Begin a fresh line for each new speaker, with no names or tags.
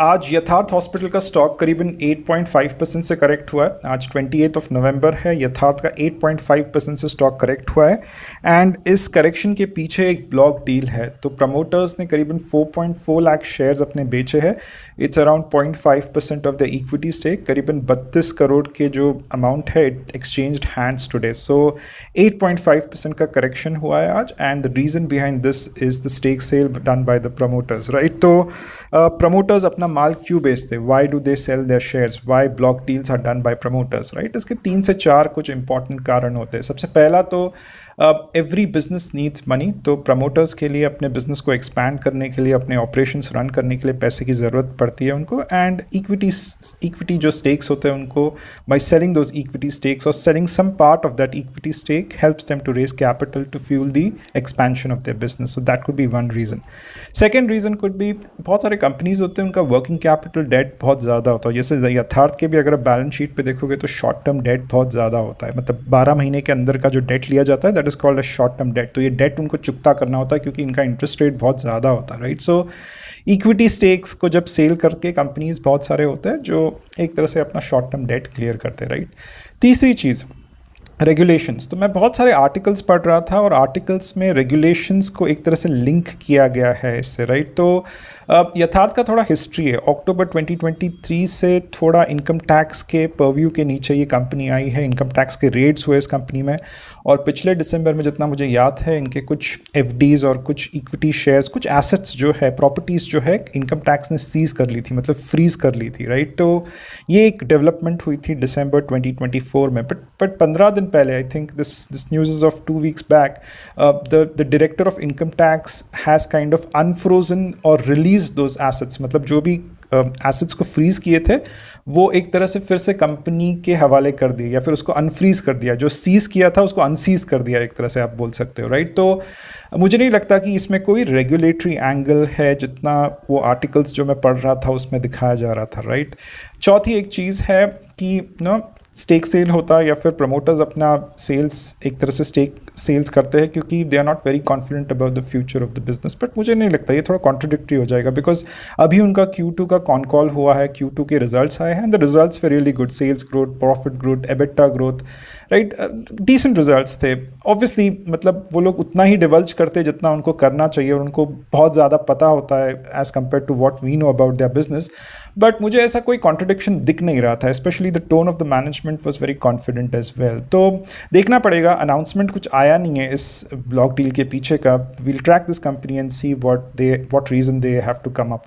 आज यथार्थ हॉस्पिटल का स्टॉक करीबन 8.5% से करेक्ट हुआ है। आज 28 नवंबर है। यथार्थ का 8.5% से स्टॉक करेक्ट हुआ है एंड इस करेक्शन के पीछे एक ब्लॉक डील है। तो प्रमोटर्स ने करीबन 4.4 लाख शेयर्स अपने बेचे हैं। It's around 0.5% of the equity stake. करीबन 32 करोड़ के जो अमाउंट है it exchanged hands today. So 8.5% का करेक्शन हुआ है आज and the reason behind this is the stake sale done by the promoters, right. तो प्रमोटर्स अपना माल क्यों बेचते, why do they sell their shares, why block deals are done by promoters, right. इसके 3 से 4 कुछ इंपॉर्टेंट कारण होते हैं। सबसे पहला तो एवरी बिजनेस नीड्स मनी। तो प्रमोटर्स के लिए अपने बिजनेस को एक्सपैंड करने के लिए, अपने ऑपरेशंस रन करने के लिए पैसे की ज़रूरत पड़ती है उनको। एंड इक्विटी जो स्टेक्स होते हैं उनको by selling those equity stakes और selling some part of that equity stake helps them to raise capital to fuel the expansion of their business. So that could be one reason. Second reason could be बहुत सारे companies होते हैं उनका working capital date बहुत ज़्यादा होता है। जैसे यथार्थ के भी अगर आप बैलेंस शीट पे देखोगे तो शॉर्ट टर्म डेट बहुत ज़्यादा होता है। मतलब 12 महीने के अंदर का जो डेट लिया जाता है that is called a short term debt. तो ये डेट उनको चुकता करना होता है क्योंकि इनका इंटरेस्ट रेट बहुत ज़्यादा होता है, राइट। सो इक्विटी स्टेक्स को जब सेल करके कंपनीज बहुत सारे होते हैं जो एक तरह से अपना शॉर्ट टर्म डेट क्लियर करते हैं, राइट। तीसरी चीज़ रेगुलेशंस। तो मैं बहुत सारे आर्टिकल्स पढ़ रहा था और आर्टिकल्स में रेगुलेशंस को एक तरह से लिंक किया गया है इससे, राइट। तो यथार्थ का थोड़ा हिस्ट्री है। अक्टूबर 2023 से थोड़ा इनकम टैक्स के परव्यू के नीचे ये कंपनी आई है। इनकम टैक्स के रेट्स हुए इस कंपनी में और पिछले दिसंबर में जितना मुझे याद है इनके कुछ एफडीज और कुछ इक्विटी शेयर्स, कुछ एसेट्स जो है, प्रॉपर्टीज़ जो है, इनकम टैक्स ने सीज कर ली थी, मतलब फ्रीज कर ली थी, राइट। तो ये एक डेवलपमेंट हुई थी दिसंबर 2024 में। बट 15 दिन पहले, I think this news is of 2 weeks back, the director of income tax has kind of unfrozen और रिलीज दोज एसेट्स। मतलब जो भी एसेट्स को फ्रीज किए थे वो एक तरह से फिर से कंपनी के हवाले कर दिए या फिर उसको अनफ्रीज कर दिया। जो सीज किया था उसको अनसीज कर दिया, एक तरह से आप बोल सकते हो, राइट। तो मुझे नहीं लगता कि इसमें कोई रेगुलेटरी एंगल है जितना वो आर्टिकल्स जो मैं पढ़ रहा था उसमें दिखाया जा रहा था, राइट। चौथी एक चीज़ है कि स्टेक सेल होता है या फिर प्रमोटर्स अपना सेल्स एक तरह से स्टेक सेल्स करते हैं क्योंकि they are not very confident about the future of the business. But मुझे नहीं लगता, ये थोड़ा कॉन्ट्रडिक्टरी हो जाएगा बिकॉज अभी उनका Q2 का कॉन कॉल हुआ है, Q2 के रिजल्ट्स आए हैं and the results were really good. Sales growth, profit growth, EBITDA growth, right, decent results थे। ऑब्वियसली मतलब वो लोग उतना ही डिवल्ज करते जितना उनको करना चाहिए और उनको बहुत ज़्यादा पता होता है as compare to what we know about their business. But मुझे ऐसा कोई कॉन्ट्रडिक्शन दिख नहीं रहा था, specially the tone of the management was very confident as well. तो देखना पड़ेगा, अनाउंसमेंट कुछ आया नहीं है इस ब्लॉक डील के पीछे का। We'll track this company and see what reason they have to come up.